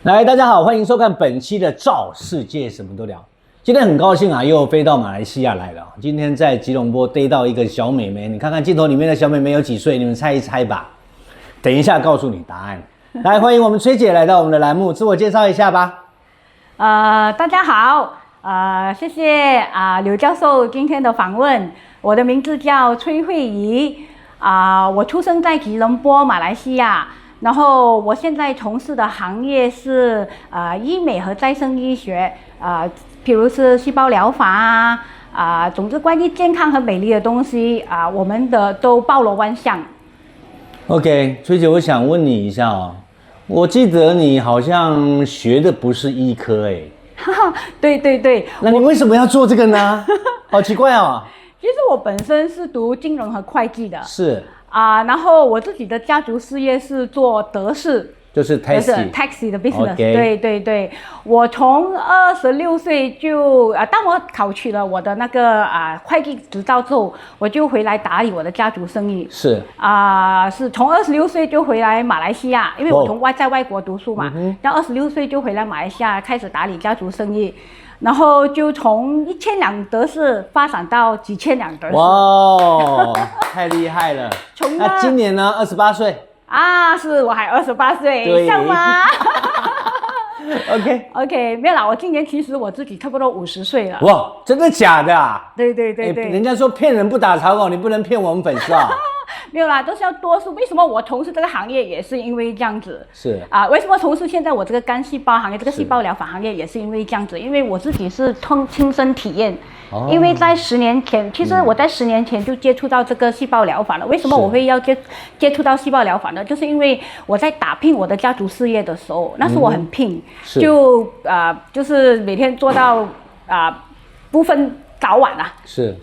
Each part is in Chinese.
来，大家好，欢迎收看本期的《赵世界什么都聊》。今天很高兴啊，又飞到马来西亚来了。今天在吉隆坡逮到一个小妹妹，你看看镜头里面的小妹妹有几岁？你们猜一猜吧。等一下告诉你答案。来，欢迎我们崔姐来到我们的栏目，自我介绍一下吧。大家好，谢谢刘教授今天的访问。我的名字叫崔慧仪，我出生在吉隆坡，马来西亚。然后我现在从事的行业是医美和再生医学，譬如是细胞疗法总之关于健康和美丽的东西我们的都包罗万象。OK， 崔姐，我想问你一下哦，我记得你好像学的不是医科哎。对对对，那你为什么要做这个呢？好奇怪哦。其实我本身是读金融和会计的。是。然后我自己的家族事业是做德士，就是 taxi 的 business。Okay. 对对对，我从26岁就当我考取了我的那个会计执照之后，我就回来打理我的家族生意。是是从26岁就回来马来西亚，因为我在外国读书嘛，然后26岁就回来马来西亚开始打理家族生意。然后就从1000辆德士发展到几千辆德士。哇，太厉害了！那今年呢？28岁是我还28岁，像吗？OK， 没有啦，我今年其实我自己差不多50岁了。哇，真的假的啊？对对对对，人家说骗人不打草稿，你不能骗我们粉丝啊。没有啦，都是要多数。为什么我从事这个行业也是因为这样子？是为什么从事现在我这个干细胞行业、这个细胞疗法行业也是因为这样子？因为我自己是亲身体验。因为在10年前，其实我在10年前就接触到这个细胞疗法了。为什么我会要接触到细胞疗法呢？就是因为我在打拼我的家族事业的时候，那时我很拼，就是每天做到不分早晚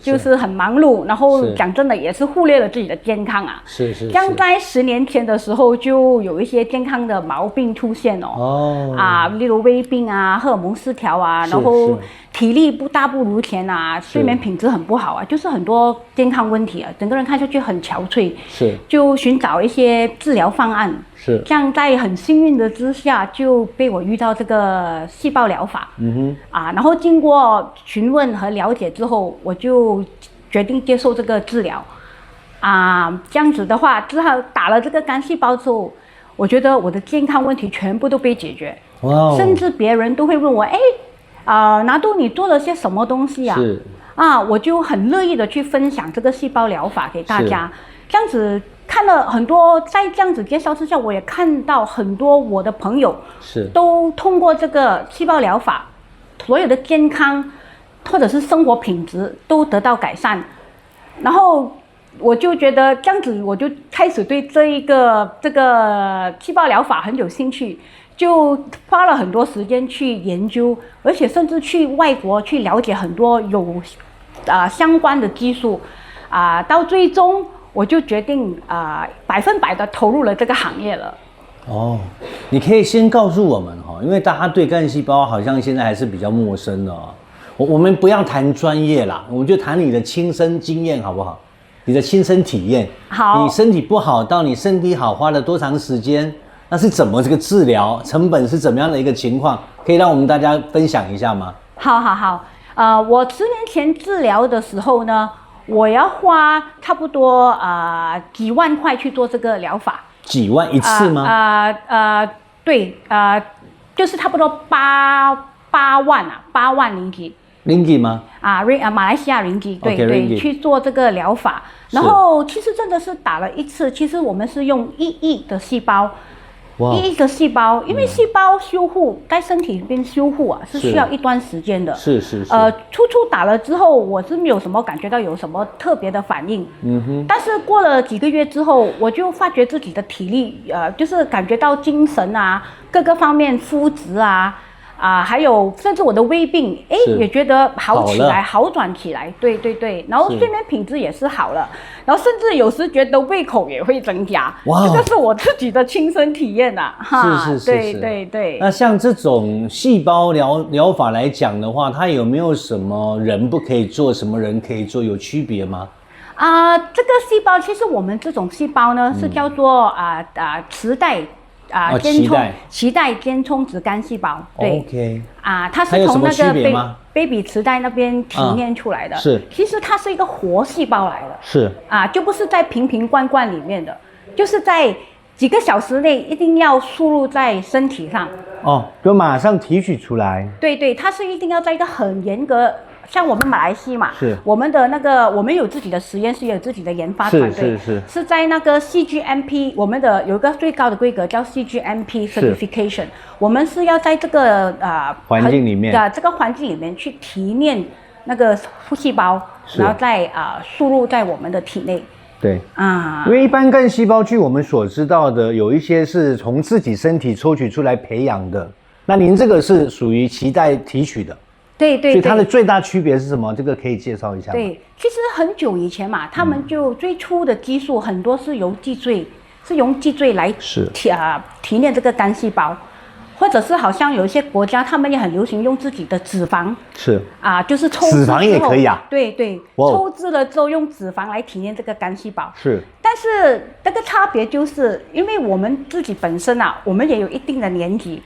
就是很忙碌，然后讲真的也是忽略了自己的健康是。这样在10年前的时候，就有一些健康的毛病出现例如胃病荷尔蒙失调然后体力大不如前睡眠品质很不好就是很多健康问题整个人看上去很憔悴，就寻找一些治疗方案。这样在很幸运的之下，就被我遇到这个细胞疗法。然后经过询问和了解之后，我就决定接受这个治疗。这样子的话，之后打了这个干细胞之后，我觉得我的健康问题全部都被解决。甚至别人都会问我，拿督你做了些什么东西我就很乐意的去分享这个细胞疗法给大家。这样子看了很多，在这样子介绍之下，我也看到很多我的朋友都通过这个细胞疗法，所有的健康或者是生活品质都得到改善。然后我就觉得这样子，我就开始对这个细胞疗法很有兴趣，就花了很多时间去研究，而且甚至去外国去了解很多有相关的技术到最终我就决定100%的投入了这个行业了。你可以先告诉我们因为大家对干细胞好像现在还是比较陌生的我们不要谈专业啦，我们就谈你的亲身经验好不好？你的亲身体验。好。你身体不好到你身体好花了多长时间？那是怎么这个治疗？成本是怎么样的一个情况？可以让我们大家分享一下吗？好。我10年前治疗的时候呢，我要花差不多几万块去做这个疗法。几万一次吗？对，就是差不多8万ringgit。ringgit 吗？马来西亚ringgit，对 ringgit 去做这个疗法。然后其实真的是打了一次，其实我们是用1亿的细胞。1亿个细胞，因为细胞修护在身体里边修护是需要一段时间的。是。初打了之后，我是没有什么感觉到有什么特别的反应。但是过了几个月之后，我就发觉自己的体力，就是感觉到精神各个方面肤质还有甚至我的胃病，也觉得好转起来，对，然后睡眠品质也是好了，然后甚至有时觉得胃口也会增加，这个是我自己的亲身体验是，对。那像这种细胞疗法来讲的话，它有没有什么人不可以做，什么人可以做，有区别吗？这个细胞其实我们这种细胞呢是叫做磁带脐带间充质干细胞。对 ，OK， 它是从那个baby 脐带那边提炼出来的。是，其实它是一个活细胞来的。是就不是在瓶瓶罐罐里面的，就是在几个小时内一定要输入在身体上。就马上提取出来。对，它是一定要在一个很严格，像我们马来西亚嘛，是我们的我们有自己的实验室，也有自己的研发团队，是在那个 CGMP， 我们的有一个最高的规格叫 CGMP certification， 我们是要在这个环境里面这个环境里面去提炼那个细胞，然后再输入在我们的体内。对因为一般干细胞据我们所知道的，有一些是从自己身体抽取出来培养的，那您这个是属于脐带提取的。对，所以它的最大区别是什么？这个可以介绍一下吗？对，其实很久以前嘛，他们就最初的技术很多是由脊椎来提炼这个干细胞。或者是好像有一些国家，他们也很流行用自己的脂肪，就是抽脂脂肪也可以对，抽脂了之后用脂肪来提炼这个干细胞。是，但是这个差别就是因为我们自己本身我们也有一定的年纪，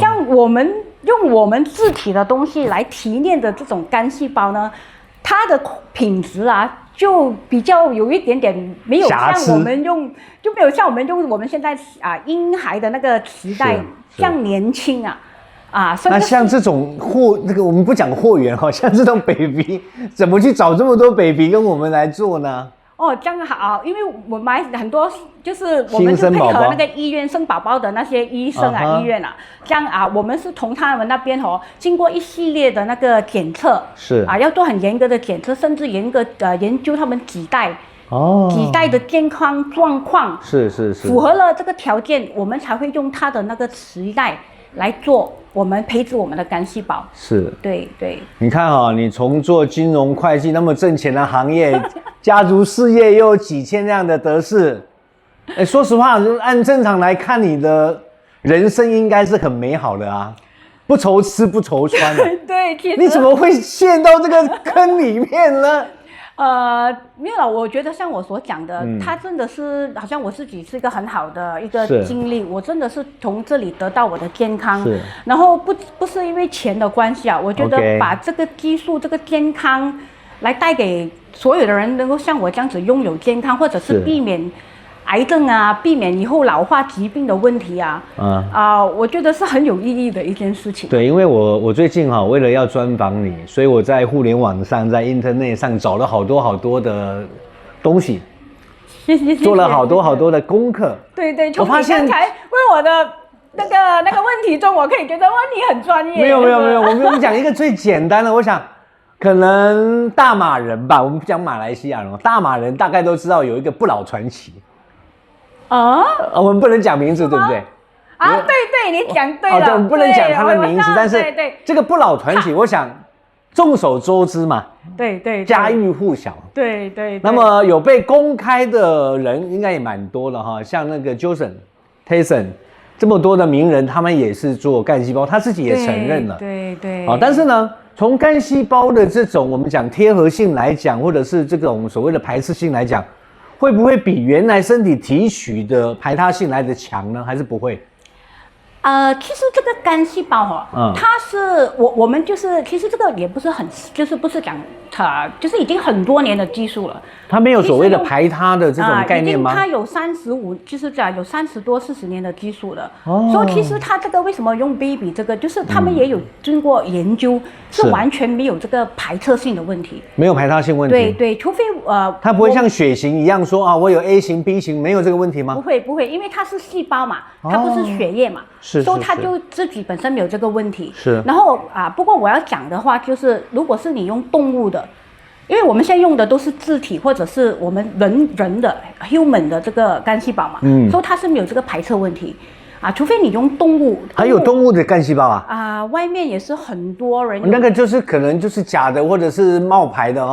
像我们用我们自体的东西来提炼的这种干细胞呢，它的品质就比较有一点点没有像我们用，就没有像我们用我们现在婴孩的那个脐带像年轻那像这种我们不讲货源像这种 baby 怎么去找这么多 baby 跟我们来做呢？这样好，因为我买很多，就是我们就配合那个医院生宝宝的那些医生医院这样我们是从他们那边经过一系列的那个检测，是要做很严格的检测，甚至严格研究他们脐带的健康状况，是符合了这个条件，我们才会用它的那个脐带来做我们培植我们的干细胞。是，对，你看你从做金融会计那么挣钱的行业，家族事业又有几千辆的得势，说实话，按正常来看，你的人生应该是很美好的不愁吃不愁穿的。对，你怎么会陷到这个坑里面呢？没有了，我觉得像我所讲的，它真的是好像我自己是一个很好的一个经历，我真的是从这里得到我的健康，然后不是因为钱的关系我觉得把这个技术这个健康来带给所有的人，能够像我这样子拥有健康，或者是避免癌症避免以后老化疾病的问题我觉得是很有意义的一件事情。对，因为我最近为了要专访你，所以我在互联网上，在 Internet 上找了好多的东西，谢谢做了好多的功课。对，我发现刚才问我的那个问题中，我可以觉得你很专业。没有，我们讲一个最简单的，我想可能大马人吧，我们不讲马来西亚人，大马人大概都知道有一个不老传奇。我们不能讲名字，对不对？对，你讲对了。我们不能讲他的名字，但是这个不老传奇，我想众所周知嘛。对，家喻户晓。对。那么有被公开的人应该也蛮多了像那个 Tyson 这么多的名人，他们也是做干细胞，他自己也承认了。对。但是呢，从干细胞的这种我们讲贴合性来讲，或者是这种所谓的排斥性来讲，会不会比原来身体提取的排他性来的强呢？还是不会？其实这个干细胞它是我们就是其实这个也不是很就是不是讲它就是已经很多年的技术了。它没有所谓的排他的这种概念吗？它有35，就是讲有30多40年的技术了。所以其实它这个为什么用 baby 这个，就是他们也有经过研究，是完全没有这个排斥性的问题，没有排他性问题。对，除非它不会像血型一样说我有 A 型 B 型，没有这个问题吗？不会，因为它是细胞嘛，它不是血液嘛。所以它就自己本身没有这个问题。然后不过我要讲的话就是，如果是你用动物的，因为我们现在用的都是自体或者是我们人的 human 的这个干细胞嘛，所以它是没有这个排斥问题除非你用动物。还有动物的干细胞外面也是很多人那个就是可能就是假的或者是冒牌的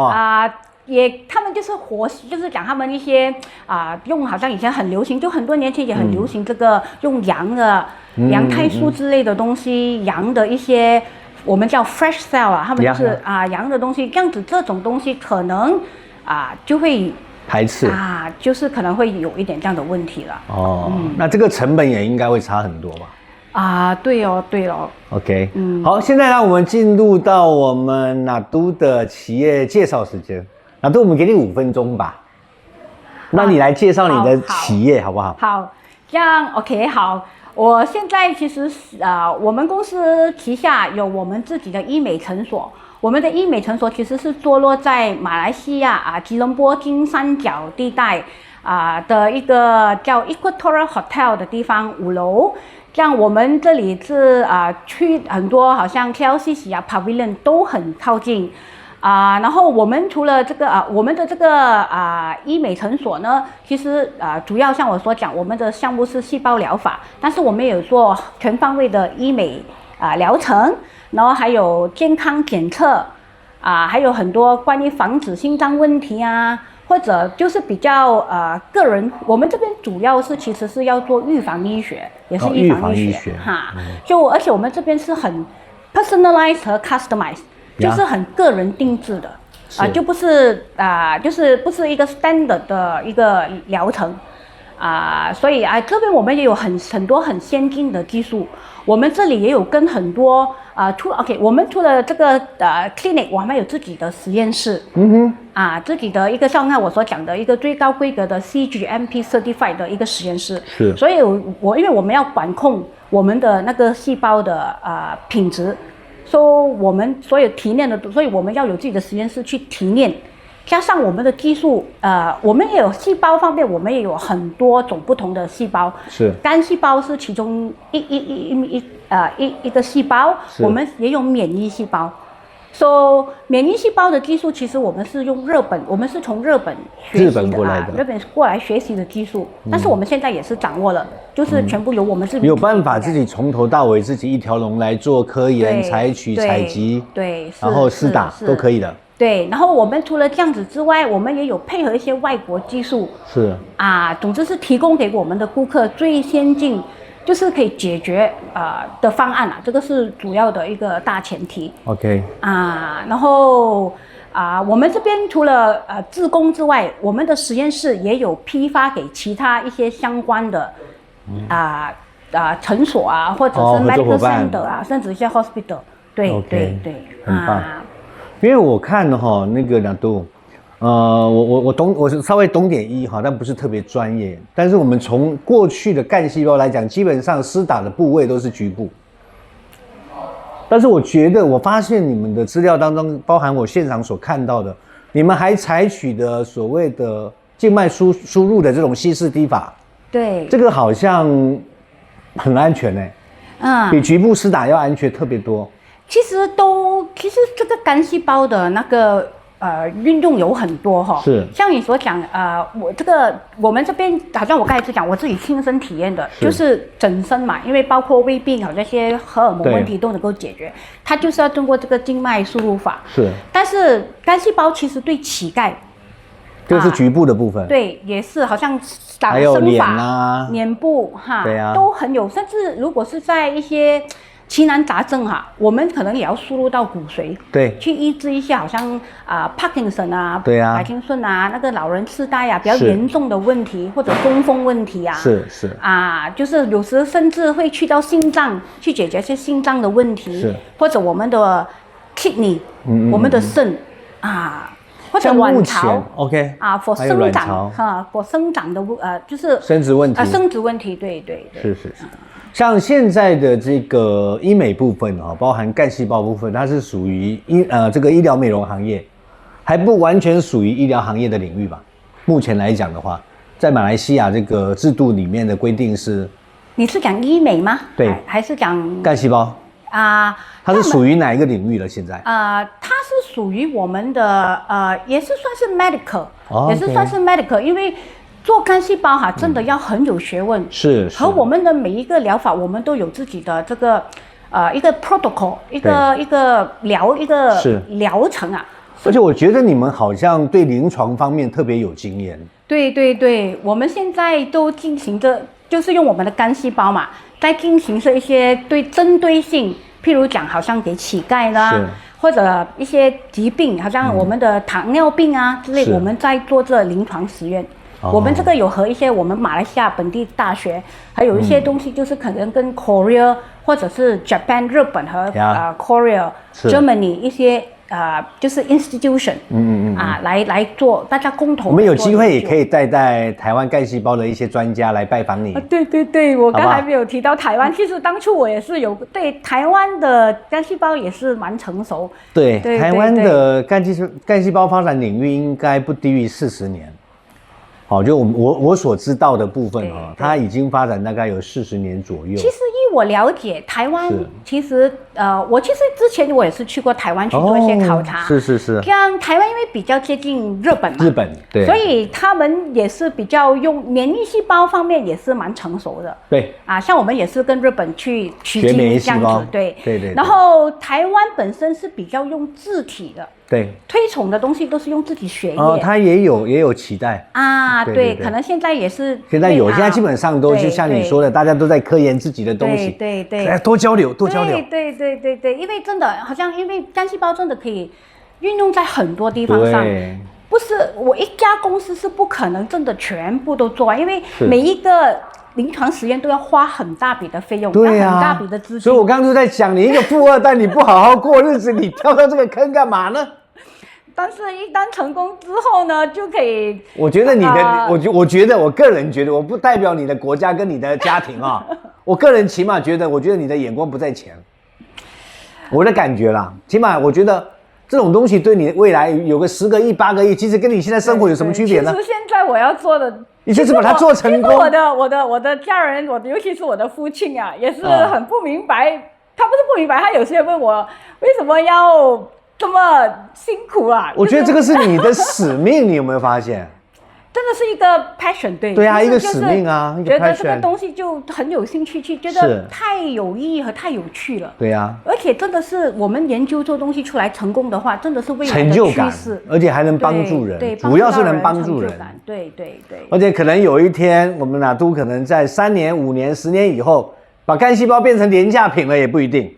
他们就是就是讲他们一些用好像以前很流行，就很多年前也很流行这个用羊的羊胎素之类的东西，羊的一些我们叫 fresh cell 他们就是羊的东西，这样子这种东西可能就会排斥啊，就是可能会有一点这样的问题了。哦，那这个成本也应该会差很多吧？啊，对哦，对哦。OK，好，现在让我们进入到我们纳都的企业介绍时间。纳都，我们给你5分钟吧，那你来介绍你的企业好不好？好，这样 OK， 好。我现在其实我们公司旗下有我们自己的医美诊所。我们的医美诊所其实是坐落在马来西亚吉隆坡金三角地带的一个叫 Equatorial Hotel 的地方5楼。像我们这里是去很多好像 KLCC Pavilion 都很靠近。然后我们除了这个我们的这个医美诊所呢，其实主要像我所讲，我们的项目是细胞疗法，但是我们也有做全方位的医美疗程，然后还有健康检测还有很多关于防止心脏问题或者就是比较个人，我们这边主要是其实是要做预防医学，也是预防医学哈。而且我们这边是很 personalized 和 customized。就是很个人定制的就不是就是不是一个 standard 的一个疗程所以这边我们也有很多很先进的技术。我们这里也有跟很多我们除了这个clinic， 我们还有自己的实验室，自己的一个像我所讲的一个最高规格的 CGMP certified 的一个实验室。是，所以因为我们要管控我们的那个细胞的品质。我们所有提炼的，所以我们要有自己的实验室去提炼，加上我们的技术，我们也有细胞方面，我们也有很多种不同的细胞，是干细胞是其中一个细胞，我们也有免疫细胞。免疫细胞的技术，其实我们是用我们是从日本学习的日本过来学习的技术，但是我们现在也是掌握了，就是全部由我们自己有办法自己从头到尾自己一条龙来做科研、采取、采集，对，然后施打都可以的。对，然后我们除了这样子之外，我们也有配合一些外国技术，是总之是提供给我们的顾客最先进。就是可以解决的方案这个是主要的一个大前提。OK 然后我们这边除了自供之外，我们的实验室也有批发给其他一些相关的诊所或者是 medical center甚至一些 hospital。对对对，很棒。因为我看那个纳都。我懂，我稍微懂点医但不是特别专业。但是我们从过去的干细胞来讲，基本上施打的部位都是局部。但是我发现你们的资料当中，包含我现场所看到的，你们还采取的所谓的静脉输入的这种稀释滴法。对，这个好像很安全比局部施打要安全特别多。其实这个干细胞的那个。运用有很多是像你所讲，我们这边好像我刚才是讲我自己亲身体验的，就是整身嘛，因为包括胃病这些荷尔蒙问题都能够解决，它就是要通过这个静脉输入法。是，但是干细胞其实对乞丐，这是局部的部分，对，也是好像打生发、脸部对都很有，甚至如果是在一些。奇难杂症我们可能也要输入到骨髓，对，去医治一些好像Parkinson 白金顺那个老人痴呆比较严重的问题，或者中风问题是就是有时甚至会去到心脏去解决一些心脏的问题，或者我们的 kidney，我们的肾或者卵巢 ，OK for 生长for 生长的就是生殖问题，对对对，是。像现在的这个医美部分包含干细胞部分，它是属于这个医疗美容行业，还不完全属于医疗行业的领域吧？目前来讲的话，在马来西亚这个制度里面的规定是，你是讲医美吗？对，还是讲干细胞它是属于哪一个领域了？现在它是属于我们的也是算是 medical，也是算是 medical， 因为。做干细胞真的要很有学问，是和我们的每一个疗法，我们都有自己的这个一个 protocol， 一个疗程而且我觉得你们好像对临床方面特别有经验。对对对，我们现在都进行着，就是用我们的干细胞在进行着一些针对性譬如讲，好像给乞丐啦，或者一些疾病，好像我们的糖尿病啊之类，我们在做这临床实验。我们这个有和一些我们马来西亚本地大学，还有一些东西就是可能跟 Korea 或者是 Japan 日本和Korea Germany 一些就是 institution 来做，大家共同。我们有机会也可以带台湾干细胞的一些专家来拜访你。对，我刚才没有提到台湾，其实当初我也是有对台湾的干细胞也是蛮成熟。对，台湾的干细胞发展领域应该不低于40年。好，就我所知道的部分它已经发展大概有40年左右。其实依我了解，台湾其实我其实之前我也是去过台湾去做一些考察。是。像台湾因为比较接近日本嘛，对，所以他们也是比较用免疫细胞方面也是蛮成熟的。对像我们也是跟日本去取经这样子，对。然后台湾本身是比较用自体的。对，推崇的东西都是用自己血液。它也有期待对，可能现在也是。现在现在基本上都就像你说的，大家都在科研自己的东西。对，多交流。对，因为真的好像因为干细胞真的可以运用在很多地方上。不是我一家公司是不可能真的全部都做完，因为每一个临床实验都要花很大笔的费用，要很大笔的资金。所以我刚刚就在想，你一个富二代，你不好好过日子，你跳到这个坑干嘛呢？但是，一旦成功之后呢，就可以。我觉得你的，我个人觉得，我不代表你的国家跟你的家庭我个人起码觉得，我觉得你的眼光不在钱，我的感觉啦。起码我觉得这种东西对你未来有个10个亿、8个亿，其实跟你现在生活有什么区别呢？其实现在我要做的，你就是把它做成功。我的家人，尤其是我的父亲也是很不明白。他不是不明白，他有些问我为什么要这么辛苦我觉得这个是你的使命，你有没有发现？真的是一个 passion， 对一个使命一个 passion， 觉得这个东西就很有兴趣，觉得太有意义和太有趣了。对而且真的是我们研究做东西出来成功的话，真的是未来的趋势，而且还能帮助人，对，主要是能帮助人。对。而且可能有一天，我们哪都可能在3年、5年、10年以后，把干细胞变成廉价品了，也不一定。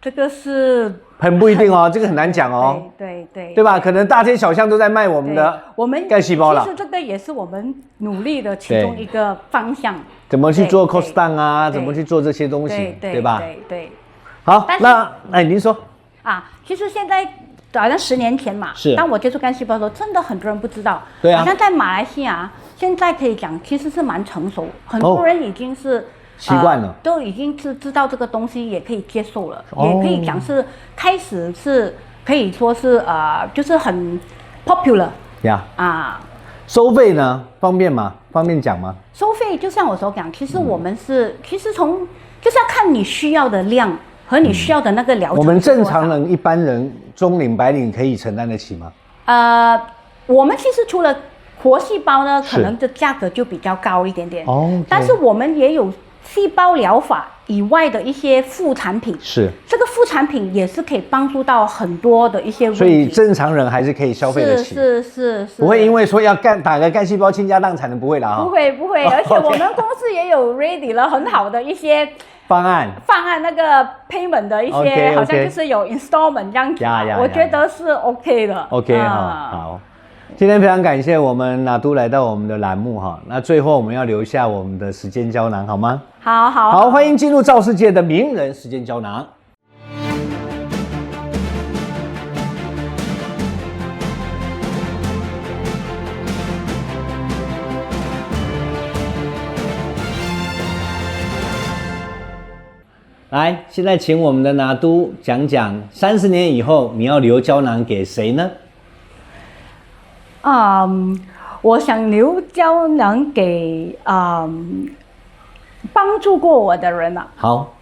这个是。很不一定这个很难讲对吧？可能大街小巷都在卖我们的干细胞了。其实这个也是我们努力的其中一个方向。怎么去做 cost down 怎么去做这些东西，对吧？对。好，那您说其实现在好像10年前嘛，当我接触干细胞的时候，真的很多人不知道。对好像在马来西亚现在可以讲，其实是蛮成熟，很多人已经是。习惯了，都已经是知道这个东西，也可以接受了，也可以讲是开始是可以说是就是很 popular 收费呢方便吗？方便讲吗？收费就像我所讲，其实我们是就是要看你需要的量和你需要的那个疗程。我们正常人、一般人、中领、白领可以承担得起吗？我们其实除了活细胞呢，可能的价格就比较高一点点。但是我们也有。细胞疗法以外的一些副产品，这个副产品也是可以帮助到很多的一些问题，所以正常人还是可以消费得起，是，不会因为说要打个干细胞倾家荡产的，不会啦不会，而且我们公司也有 ready 了很好的一些方案那个 payment 的一些，好像就是有 installment 这样子，我觉得是 OK 的。OK 好。今天非常感谢我们哪都来到我们的栏目那最后我们要留下我们的时间胶囊好吗？好，欢迎进入赵世界的名人时间胶囊。来，现在请我们的拿督讲讲30年以后你要留胶囊给谁呢？我想留胶囊给帮助过我的人好，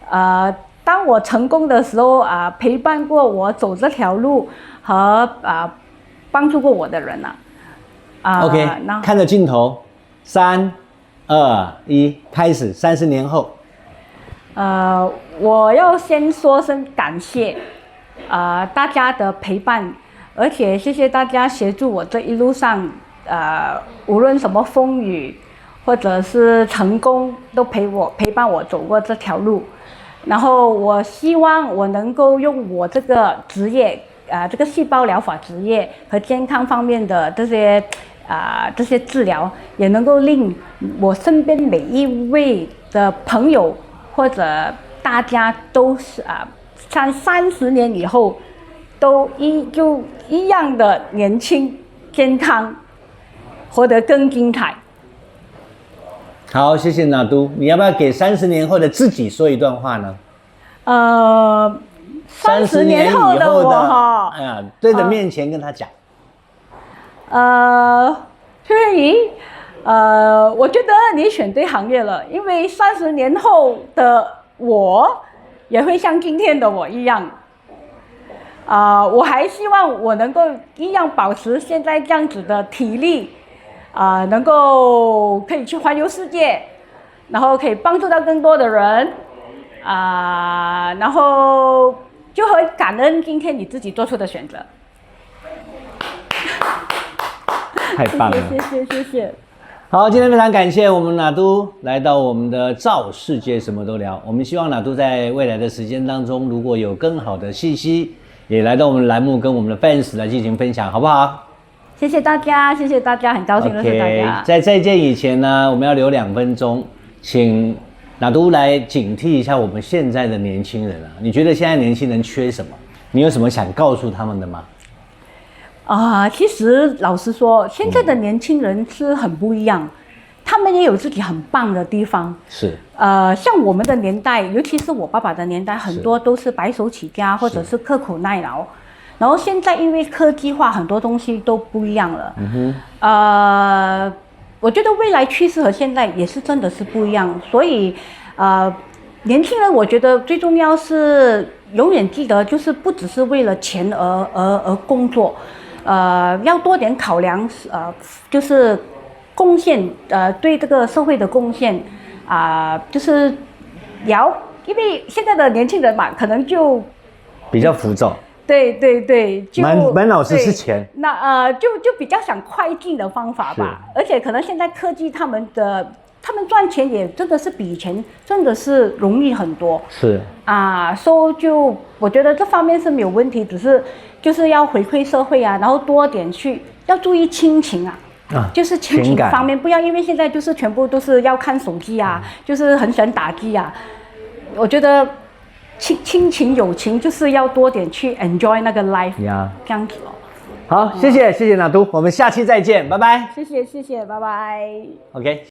当我成功的时候陪伴过我走这条路和帮助过我的人OK， 看着镜头，3、2、1，开始。30年后，我要先说声感谢，大家的陪伴。而且谢谢大家协助我这一路上，无论什么风雨或者是成功，都陪伴我走过这条路。然后我希望我能够用我这个职业，这个细胞疗法职业和健康方面的这些治疗，也能够令我身边每一位的朋友或者大家都是30年以后都一样的年轻健康，活得更精彩。好，谢谢拿督。你要不要给30年后的自己说一段话呢？30年后的我哈，对着面前跟他讲。所以我觉得你选对行业了，因为30年后的我也会像今天的我一样。我还希望我能够一样保持现在这样子的体力。能够可以去环游世界，然后可以帮助到更多的人，然后就很感恩今天你自己做出的选择。太棒了，谢谢。好，今天非常感谢我们拿督来到我们的赵世界什么都聊。我们希望拿督在未来的时间当中，如果有更好的信息，也来到我们的栏目跟我们的 fans 来进行分享，好不好？谢谢大家，很高兴认识大家。在再见以前呢，我们要留2分钟，请拿督来警惕一下我们现在的年轻人啊。你觉得现在年轻人缺什么？你有什么想告诉他们的吗？其实老实说，现在的年轻人是很不一样，他们也有自己很棒的地方。是。像我们的年代，尤其是我爸爸的年代，很多都是白手起家，或者是刻苦耐劳。然后现在因为科技化，很多东西都不一样了。我觉得未来趋势和现在也是真的是不一样，所以年轻人我觉得最重要是永远记得，就是不只是为了钱而工作，要多点考量，就是贡献，对这个社会的贡献，就是因为现在的年轻人嘛，可能就比较浮躁。对，就满脑子是钱。那就比较想快进的方法吧，而且可能现在科技他们赚钱也真的是比以前真的是容易很多。是所以就我觉得这方面是没有问题，只是就是要回馈社会然后多点要注意亲情就是亲情方面，不要因为现在就是全部都是要看手机就是很喜欢打机我觉得。亲情友情就是要多点去 enjoy 那个 life 这样子好，谢谢拿督，我们下期再见，拜拜。谢谢，拜拜。OK。